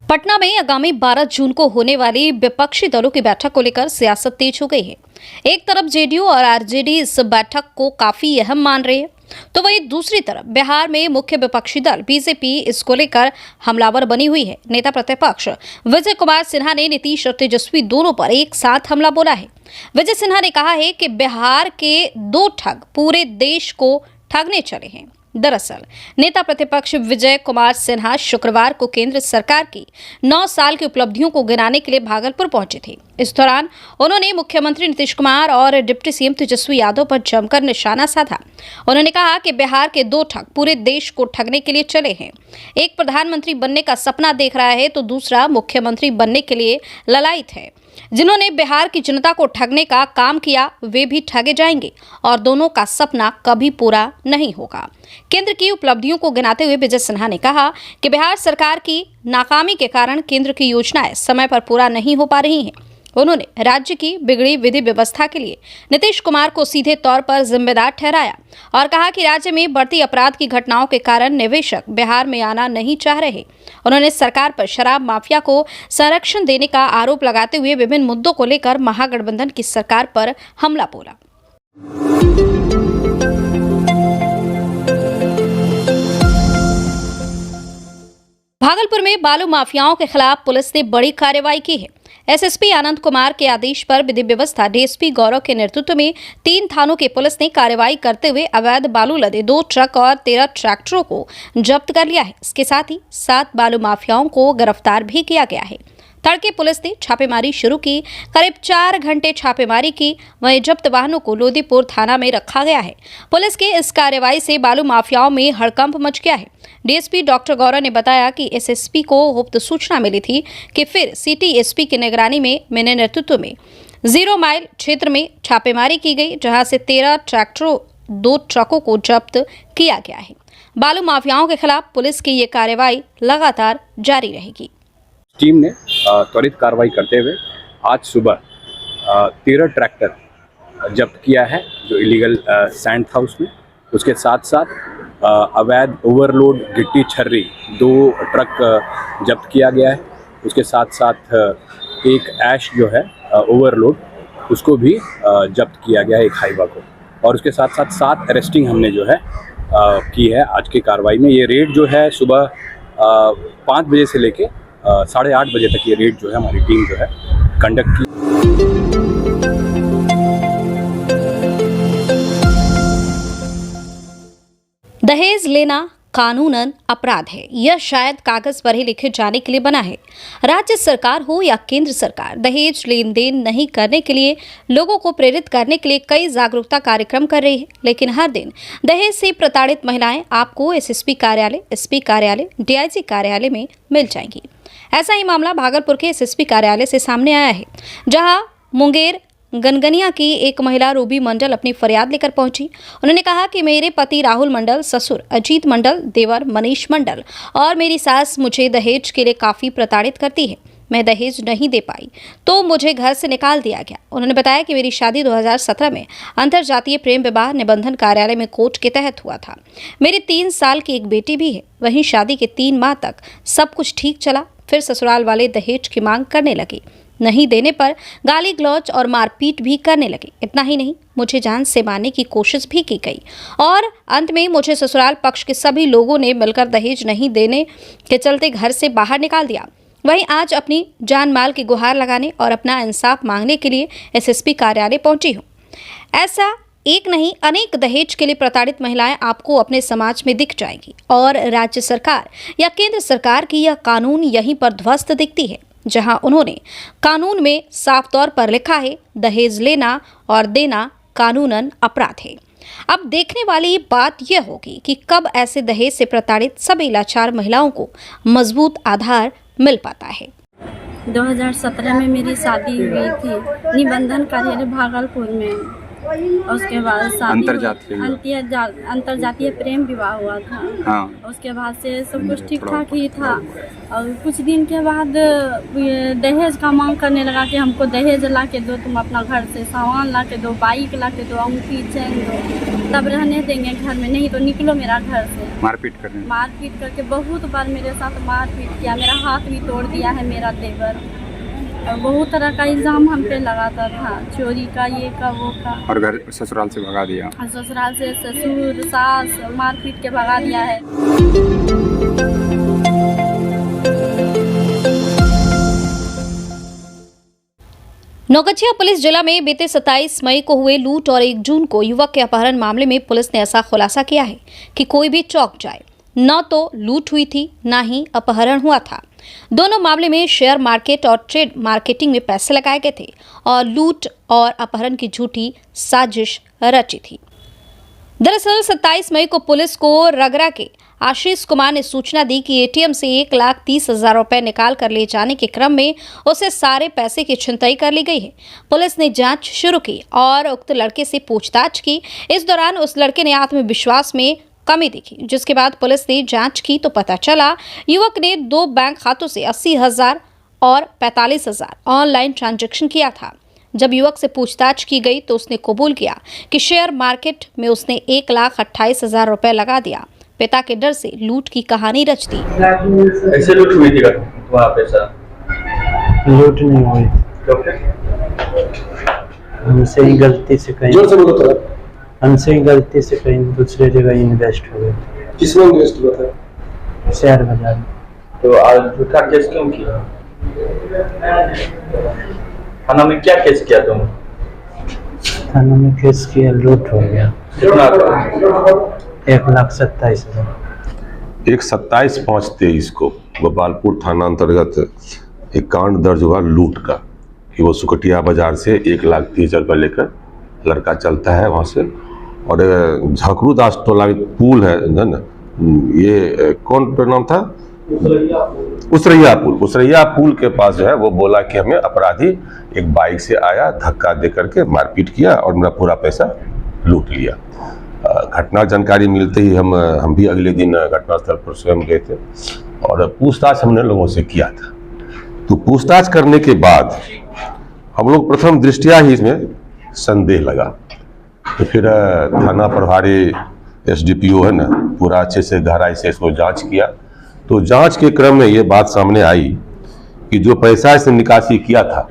पटना में आगामी 12 जून को होने वाली विपक्षी दलों की बैठक को लेकर सियासत तेज हो गई है। एक तरफ जेडीयू और आरजेडी इस बैठक को काफी अहम मान रहे हैं, तो वहीं दूसरी तरफ बिहार में मुख्य विपक्षी दल बीजेपी इसको लेकर हमलावर बनी हुई है। नेता प्रतिपक्ष विजय कुमार सिन्हा ने नीतीश और तेजस्वी दोनों पर एक साथ हमला बोला है। विजय सिन्हा ने कहा है कि बिहार के दो ठग पूरे देश को ठगने चले हैं। दरअसल नेता प्रतिपक्ष विजय कुमार सिन्हा शुक्रवार को केंद्र सरकार की 9 साल की उपलब्धियों को गिनाने के लिए भागलपुर पहुंचे थे। इस दौरान उन्होंने मुख्यमंत्री नीतीश कुमार और डिप्टी सीएम तेजस्वी यादव पर जमकर निशाना साधा। उन्होंने कहा कि बिहार के दो ठग पूरे देश को ठगने के लिए चले हैं। एक प्रधानमंत्री बनने का सपना देख रहा है तो दूसरा मुख्यमंत्री बनने के लिए ललायित है। जिन्होंने बिहार की जनता को ठगने का काम किया वे भी ठगे जाएंगे और दोनों का सपना कभी पूरा नहीं होगा। केंद्र की उपलब्धियों को गिनाते हुए विजय सिन्हा ने कहा कि बिहार सरकार की नाकामी के कारण केंद्र की योजनाएं समय पर पूरा नहीं हो पा रही हैं। उन्होंने राज्य की बिगड़ी विधि व्यवस्था के लिए नीतीश कुमार को सीधे तौर पर जिम्मेदार ठहराया और कहा कि राज्य में बढ़ती अपराध की घटनाओं के कारण निवेशक बिहार में आना नहीं चाह रहे। उन्होंने सरकार पर शराब माफिया को संरक्षण देने का आरोप लगाते हुए विभिन्न मुद्दों को लेकर महागठबंधन की सरकार पर हमला बोला। भागलपुर में बालू माफियाओं के खिलाफ पुलिस ने बड़ी कार्रवाई की है। एसएसपी आनंद कुमार के आदेश पर विधि व्यवस्था डीएसपी गौरव के नेतृत्व में 3 थानों की पुलिस ने कार्रवाई करते हुए अवैध बालू लदे 2 ट्रक और 13 ट्रैक्टरों को जब्त कर लिया है। इसके साथ ही 7 बालू माफियाओं को गिरफ्तार भी किया गया है। तड़के पुलिस ने छापेमारी शुरू की। करीब 4 घंटे छापेमारी की। वहीं जब्त वाहनों को लोदीपुर थाना में रखा गया है। पुलिस की इस कार्रवाई से बालू माफियाओं में हड़कंप मच गया है। डीएसपी डॉक्टर गौरव ने बताया कि एसएसपी को गुप्त सूचना मिली थी कि फिर सिटी एसपी की निगरानी में मेरे नेतृत्व में 0 माइल क्षेत्र में छापेमारी की गई, जहां से 13 ट्रैक्टरों 2 ट्रकों को जब्त किया गया है। बालू माफियाओं के खिलाफ पुलिस की ये कार्रवाई लगातार जारी रहेगी। टीम ने त्वरित कार्रवाई करते हुए आज सुबह 13 ट्रैक्टर जब्त किया है जो इलीगल सैंड था उसमें। उसके साथ साथ अवैध ओवरलोड गिट्टी छर्री 2 ट्रक जब्त किया गया है। उसके साथ साथ एक ऐश जो है ओवरलोड उसको भी जब्त किया गया है, एक हाईवा को। और उसके साथ साथ 7 अरेस्टिंग हमने जो है की है आज की कार्रवाई में। ये रेड जो है सुबह 5 बजे से लेके 8:30 बजे तक ये रेड जो है हमारी टीम जो है कंडक्ट की। दहेज लेना कानूनन अपराध है। यह शायद कागज पर ही लिखे जाने के लिए बना है। राज्य सरकार हो या केंद्र सरकार, दहेज लेन देन नहीं करने के लिए लोगों को प्रेरित करने के लिए कई जागरूकता कार्यक्रम कर रही है। लेकिन हर दिन दहेज से प्रताड़ित महिलाएं आपको एसएसपी कार्यालय, एसपी कार्यालय, डीआईजी कार्यालय में मिल जाएंगी। ऐसा ही मामला भागलपुर के एसएसपी कार्यालय से सामने आया है, जहां मुंगेर गनगनिया की एक महिला रूबी मंडल अपनी फरियाद लेकर पहुंची। उन्होंने कहा कि मेरे पति राहुल मंडल, ससुर अजीत मंडल, देवर मनीष मंडल और मेरी सास मुझे दहेज के लिए काफ़ी प्रताड़ित करती है। मैं दहेज नहीं दे पाई तो मुझे घर से निकाल दिया गया। उन्होंने बताया कि मेरी शादी 2017 में अंतरजातीय प्रेम विवाह निबंधन कार्यालय में कोर्ट के तहत हुआ था। मेरी 3 साल की एक बेटी भी है। वहीं शादी के 3 माह तक सब कुछ ठीक चला, फिर ससुराल वाले दहेज की मांग करने लगे। नहीं देने पर गाली गलौज और मारपीट भी करने लगे। इतना ही नहीं, मुझे जान से मारने की कोशिश भी की गई और अंत में मुझे ससुराल पक्ष के सभी लोगों ने मिलकर दहेज नहीं देने के चलते घर से बाहर निकाल दिया। वहीं आज अपनी जान माल की गुहार लगाने और अपना इंसाफ मांगने के लिए एसएसपी कार्यालय पहुंची हूँ। ऐसा एक नहीं, अनेक दहेज के लिए प्रताड़ित महिलाएं आपको अपने समाज में दिख जाएंगी और राज्य सरकार या केंद्र सरकार की यह कानून यहीं पर ध्वस्त दिखती है, जहां उन्होंने कानून में साफ तौर पर लिखा है दहेज लेना और देना कानूनन अपराध है। अब देखने वाली बात यह होगी कि कब ऐसे दहेज से प्रताड़ित सभी लाचार महिलाओं को मजबूत आधार मिल पाता है। 2017 में मेरी शादी हुई थी निबंधन कार्यालय भागलपुर में। उसके बाद शादी अंतरजातीय प्रेम विवाह हुआ था। हाँ। उसके बाद से सब कुछ ठीक ठाक ही था और कुछ दिन के बाद दहेज का मांग करने लगा कि हमको दहेज ला के दो, तुम अपना घर से सामान ला के दो, बाइक ला के दो, अंगूठी चैन दो, तब रहने देंगे घर में, नहीं तो निकलो मेरा घर से। मारपीट करने? मारपीट करके बहुत बार मेरे साथ मारपीट किया, मेरा हाथ भी तोड़ दिया है मेरा देवर, और बहुत तरह का इल्ज़ाम हम पे लगाता था, चोरी का, ये का, वो का। और घर ससुराल से भगा दिया? और ससुराल से ससुर सास मारपीट के भगा दिया है। नौगछिया पुलिस जिला में बीते 27 मई को हुए लूट और 1 जून को युवक के अपहरण मामले में पुलिस ने ऐसा खुलासा किया है कि कोई भी चौंक जाए, न तो लूट हुई थी न ही अपहरण हुआ था। दोनों मामले में शेयर मार्केट और ट्रेड मार्केटिंग में पैसे लगाए गए थे और लूट और अपहरण की झूठी साजिश रची थी। दरअसल 27 मई को पुलिस को रगरा के आशीष कुमार ने सूचना दी कि एटीएम से 1,30,000 रुपए निकाल कर ले जाने के क्रम में उसे सारे पैसे की छिनतई कर ली गई है। पुलिस ने जांच शुरू की और उक्त लड़के से पूछताछ की। इस दौरान उस लड़के ने आत्मविश्वास में कमी दिखी, जिसके बाद पुलिस ने जांच की तो पता चला युवक ने 2 बैंक खातों से 80,000 और 45,000 ऑनलाइन ट्रांजैक्शन किया था। जब युवक से पूछताछ की गई तो उसने कबूल किया कि शेयर मार्केट में उसने 1,28,000 रुपए लगा दिया। पिता के डर से लूट की कहानी रच दी। ऐसे लूट हुई थी तुम्हारा पैसा? लूट नहीं हुई, हमसे ही गलती से कहीं, जोर से बोलो थोड़ा। हमसे ही गलती से कहीं दूसरे जगह इन्वेस्ट हो गए। किसमें इन्वेस्ट हुआ था? शेयर बाजार में। तो आज झूठा केस क्यों किया? थाना में क्या केस किया तुम? थाना में केस किया, लूट हो गया। कितना? 1,27,000। 27/5/23 को गोपालपुर थाना अंतर्गत एक कांड दर्ज हुआ लूट का, कि वो सुकटिया बाजार से 1,30,000 रुपये लेकर लड़का चलता है वहाँ से, और झकरू दास टोला पुल है ना, ये कौन नाम था, उसरैया पुल के पास जो है वो बोला कि हमें अपराधी एक बाइक से आया, धक्का दे करके मारपीट किया और मेरा पूरा पैसा लूट लिया। घटना जानकारी मिलते ही हम भी अगले दिन घटनास्थल पर स्वयं गए थे और पूछताछ हमने लोगों से किया था। तो पूछताछ करने के बाद हम लोग प्रथम दृष्टिया ही इसमें संदेह लगा, तो फिर थाना प्रभारी SDPO है ना, पूरा अच्छे से गहराई से इसको जांच किया। तो जांच के क्रम में ये बात सामने आई कि जो पैसा इसने निकासी किया था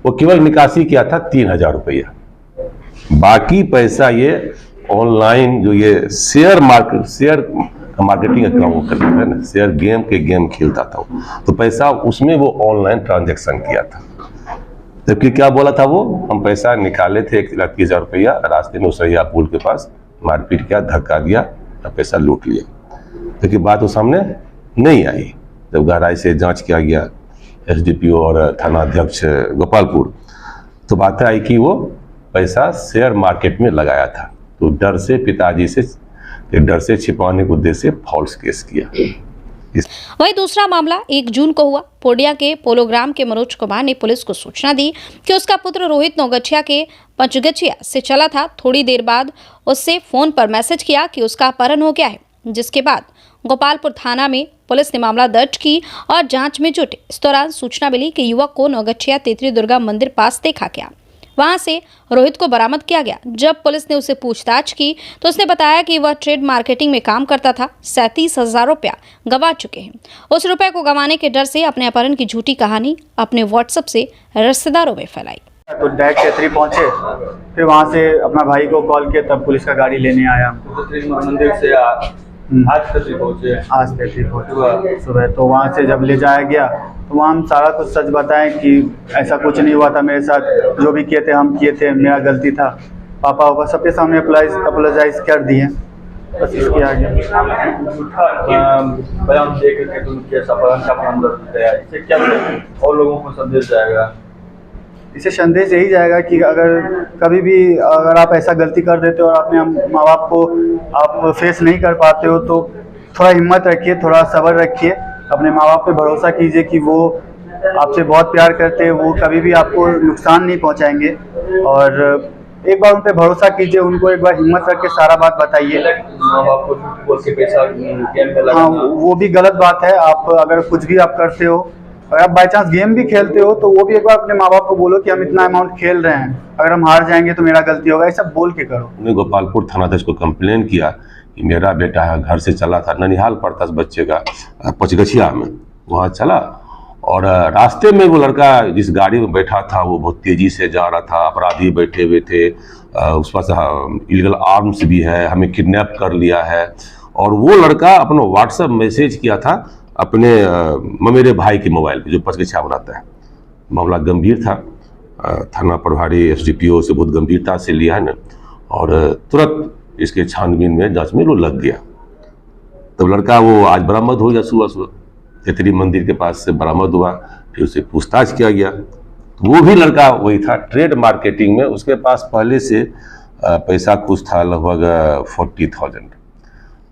वो केवल निकासी किया था 3,000 रुपया, बाकी पैसा ये ऑनलाइन जो ये शेयर मार्केटिंग का काम वो करता है ना, शेयर गेम खेलता था, तो पैसा उसमें वो ऑनलाइन ट्रांजैक्शन किया था। जबकि क्या बोला था वो, हम पैसा निकाले थे 1,30,000 रुपया, रास्ते में उसरैया पुल के पास मारपीट किया, धक्का दिया, पैसा लूट लिया। लेकिन बात वो सामने नहीं आई। जब गहराई से जांच किया गया SDPO और थाना अध्यक्ष गोपालपुर, तो बात आई कि वो पैसा शेयर मार्केट में लगाया था। तो डर से पिताजी से डर से छिपाने के उद्देश्य से फॉल्स केस किया। वहीं दूसरा मामला 1 जून को हुआ। पूर्णिया के पोलोग्राम के मनोज कुमार ने पुलिस को सूचना दी कि उसका पुत्र रोहित नौगछिया के पंचगछिया से चला था। थोड़ी देर बाद उससे फोन पर मैसेज किया कि उसका अपहरण हो गया है, जिसके बाद गोपालपुर थाना में पुलिस ने मामला दर्ज की और जांच में जुटे। इस दौरान सूचना मिली कि युवक को नौगछिया तेतरी दुर्गा मंदिर पास देखा गया। वहां से रोहित को बरामद किया गया। जब पुलिस ने उसे पूछताछ की तो उसने बताया कि वह ट्रेड मार्केटिंग में काम करता था, 37,000 रुपया गंवा चुके हैं। उस रुपए को गंवाने के डर से अपने अपहरण की झूठी कहानी अपने व्हाट्सएप से रिश्तेदारों में फैलाई। तो डायरेक्ट तेतरी पहुंचे, फिर वहां से अपना भाई को कॉल किया, तब पुलिस का गाड़ी लेने आया। मंदिर से आज तेतरी पहुंचे सुबह। तो वहाँ से जब ले जाया गया तो वहाँ हम सारा कुछ सच बताएं कि ऐसा कुछ नहीं हुआ था मेरे साथ, जो भी किए थे हम किए थे, मेरा गलती था। पापा सबके सामने अपोलोजाइज कर दिए, बस इसके आगे बयान दे करके तुम कैसा अपहरण का प्लान करते हैं, इससे क्या और लोगों को संदेश जाएगा? इससे संदेश यही जाएगा कि अगर आप ऐसा गलती कर देते हो और अपने माँ बाप को आप फेस नहीं कर पाते हो, तो थोड़ा हिम्मत रखिए, थोड़ा सब्र रखिए, अपने माँ बाप पे भरोसा कीजिए कि वो आपसे बहुत प्यार करते हैं, वो कभी भी आपको नुकसान नहीं पहुँचाएंगे। और एक बार उन पर भरोसा कीजिए, उनको एक बार हिम्मत रख के सारा बात बताइए। माँ बाप को बोल के पैसा गेम में हाँ, वो भी गलत बात है। आप अगर कुछ भी आप करते हो, अगर आप बाई चांस गेम भी खेलते हो, तो वो भी एक बार अपने माँ बाप को बोलो कि हम इतना अमाउंट खेल रहे हैं, अगर हम हार जाएंगे तो मेरा गलती होगा, ऐसा बोल के करो। उन्हें गोपालपुर थानाध्यक्ष को कंप्लेन किया कि मेरा बेटा है, घर से चला था, ननिहाल पड़ता था बच्चे का, पचगछिया में, वहाँ चला और रास्ते में वो लड़का जिस गाड़ी में बैठा था वो बहुत तेज़ी से जा रहा था, अपराधी बैठे हुए थे, उस पास इलीगल आर्म्स भी है, हमें किडनैप कर लिया है। और वो लड़का अपना व्हाट्सएप मैसेज किया था अपने मेरे भाई के मोबाइल पे, जो पचगछिया बनाता है। मामला गंभीर था, थाना प्रभारी SDPO से बहुत गंभीरता से लिया है ना, और तुरंत इसके छानबीन में जांच में वो लग गया। तब लड़का वो आज बरामद हो गया, सुबह सुबह तेतरी मंदिर के पास से बरामद हुआ, फिर उसे पूछताछ किया गया। तो वो भी लड़का वही था, ट्रेड मार्केटिंग में उसके पास पहले से पैसा कुछ था, लगभग 40,000।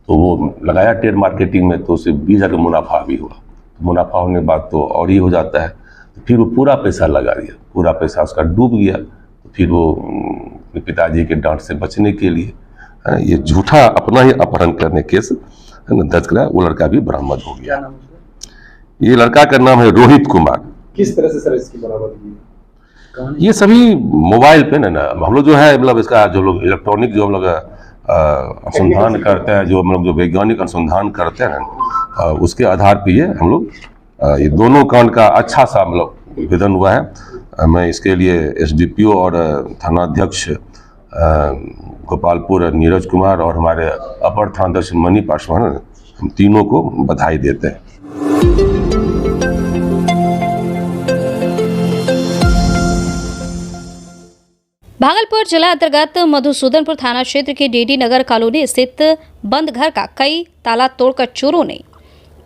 तो वो लगाया ट्रेड मार्केटिंग में, तो उसे 20,000 का मुनाफा भी हुआ। तो मुनाफा होने के बाद तो और ही हो जाता है, तो फिर वो पूरा पैसा लगा दिया, पूरा पैसा उसका डूब गया। तो फिर वो अपने पिताजी के डांट से बचने के लिए ये झूठा अपना ही अपहरण करने केस दर्ज कराया। वो लड़का भी बरामद हो गया। ये लड़का का नाम है रोहित कुमार। किस तरह से सर इसकी बरामदगी? ये सभी मोबाइल पे ना हम लोग जो है, मतलब इसका जो लोग इलेक्ट्रॉनिक जो हम लोग अनुसंधान करते हैं, जो हम लोग जो वैज्ञानिक अनुसंधान करते हैं ना, उसके आधार पे ये हम लोग ये दोनों कांड का अच्छा सा मतलब निवेदन हुआ है। मैं इसके लिए SDPO और थानाध्यक्ष गोपालपुर नीरज कुमार और हमारे अपर थानाध्यक्ष मनी पासवान, हम तीनों को बधाई देते हैं। भागलपुर जिला अंतर्गत मधुसूदनपुर थाना क्षेत्र के DD नगर कॉलोनी स्थित बंद घर का कई ताला तोड़कर चोरों ने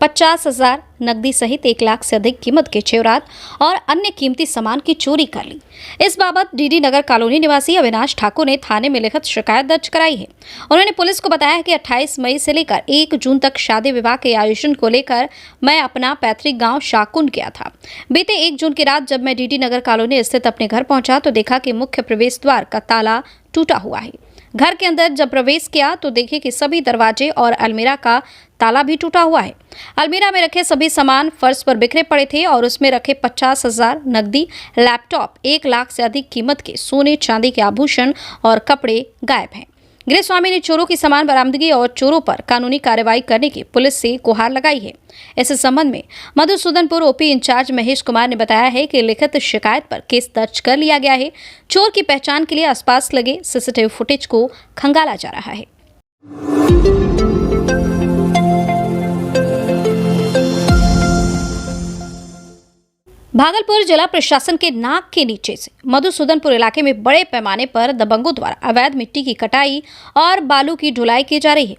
50,000 नकदी सहित 1 लाख से अधिक कीमत के जेवरात और अन्य कीमती सामान की चोरी कर ली। इस बाबत DD नगर कॉलोनी निवासी अविनाश ठाकुर ने थाने में लिखित शिकायत दर्ज कराई है। उन्होंने पुलिस को बताया कि 28 मई से लेकर 1 जून तक शादी विवाह के आयोजन को लेकर मैं अपना पैतृक गांव शाकुन गया था। बीते 1 जून की रात जब मैं DD नगर कॉलोनी स्थित अपने घर पहुंचा तो देखा कि मुख्य प्रवेश द्वार का ताला टूटा हुआ है। घर के अंदर जब प्रवेश किया तो देखे कि सभी दरवाजे और अलमीरा का ताला भी टूटा हुआ है। अलमीरा में रखे सभी सामान फर्श पर बिखरे पड़े थे और उसमें रखे 50,000 नकदी, लैपटॉप, 1 लाख से अधिक कीमत के सोने चांदी के आभूषण और कपड़े गायब हैं। गृह स्वामी ने चोरों की सामान बरामदगी और चोरों पर कानूनी कार्रवाई करने की पुलिस से गुहार लगाई है। इस संबंध में मधुसूदनपुर OP इंचार्ज महेश कुमार ने बताया है कि लिखित शिकायत पर केस दर्ज कर लिया गया है। चोर की पहचान के लिए आसपास लगे CCTV फुटेज को खंगाला जा रहा है। भागलपुर जिला प्रशासन के नाक के नीचे से मधुसूदनपुर इलाके में बड़े पैमाने पर दबंगों द्वारा अवैध मिट्टी की कटाई और बालू की ढुलाई की जा रही है।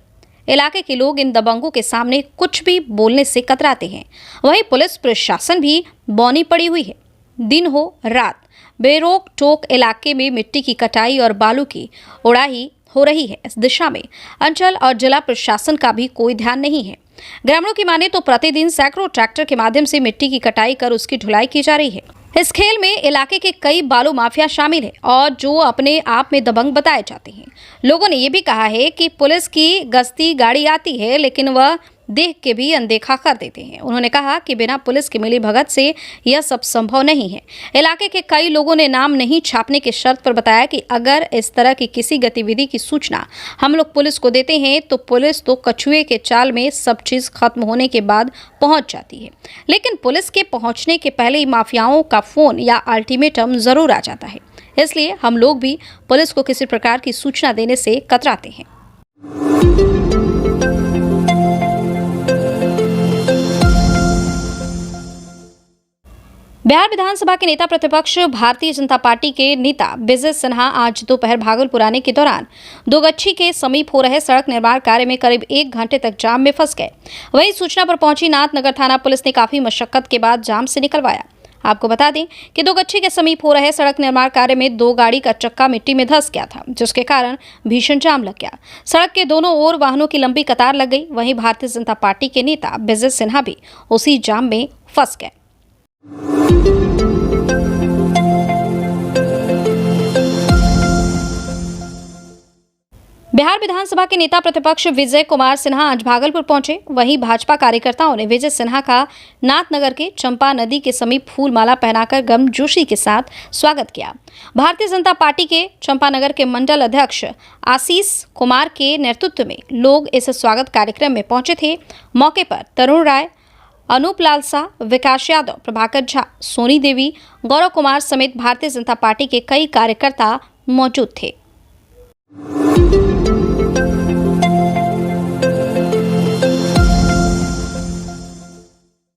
इलाके के लोग इन दबंगों के सामने कुछ भी बोलने से कतराते हैं। वहीं पुलिस प्रशासन भी बौनी पड़ी हुई है। दिन हो रात बेरोक टोक इलाके में मिट्टी की कटाई और बालू की उड़ाही हो रही है। इस दिशा में अंचल और जिला प्रशासन का भी कोई ध्यान नहीं है। ग्रामीणों की माने तो प्रतिदिन सैकड़ों ट्रैक्टर के माध्यम से मिट्टी की कटाई कर उसकी ढुलाई की जा रही है। इस खेल में इलाके के कई बालू माफिया शामिल है और जो अपने आप में दबंग बताए जाते हैं। लोगों ने ये भी कहा है कि पुलिस की गश्ती गाड़ी आती है लेकिन वह देख के भी अनदेखा कर देते हैं। उन्होंने कहा कि बिना पुलिस की मिली भगत से यह सब संभव नहीं है। इलाके के कई लोगों ने नाम नहीं छापने की शर्त पर बताया कि अगर इस तरह की किसी गतिविधि की सूचना हम लोग पुलिस को देते हैं तो पुलिस तो कछुए के चाल में सब चीज खत्म होने के बाद पहुंच जाती है, लेकिन पुलिस के पहुंचने के पहले ही माफियाओं का फोन या अल्टीमेटम जरूर आ जाता है। इसलिए हम लोग भी पुलिस को किसी प्रकार की सूचना देने से कतराते हैं। बिहार विधानसभा के नेता प्रतिपक्ष भारतीय जनता पार्टी के नेता विजय सिन्हा आज दोपहर भागलपुर आने के दौरान दोगच्छी के समीप हो रहे सड़क निर्माण कार्य में करीब 1 घंटे तक जाम में फंस गए। वहीं सूचना पर पहुंची नाथनगर थाना पुलिस ने काफी मशक्कत के बाद जाम से निकलवाया। आपको बता दें कि दोगच्छी के समीप हो रहे सड़क निर्माण कार्य में 2 गाड़ी का चक्का मिट्टी में धंस गया था, जिसके कारण भीषण जाम लग गया। सड़क के दोनों ओर वाहनों की लंबी कतार लग गई। वहीं भारतीय जनता पार्टी के नेता विजय सिन्हा भी उसी जाम में फंस गए। बिहार विधानसभा के नेता प्रतिपक्ष विजय कुमार सिन्हा आज भागलपुर पहुंचे। वहीं भाजपा कार्यकर्ताओं ने विजय सिन्हा का नाथनगर के चंपा नदी के समीप फूलमाला पहनाकर गर्मजोशी के साथ स्वागत किया। भारतीय जनता पार्टी के चंपानगर के मंडल अध्यक्ष आशीष कुमार के नेतृत्व में लोग इस स्वागत कार्यक्रम में पहुंचे थे। मौके पर तरुण राय, अनूप लालसा, विकास यादव, प्रभाकर झा, सोनी देवी, गौरव कुमार समेत भारतीय जनता पार्टी के कई कार्यकर्ता मौजूद थे।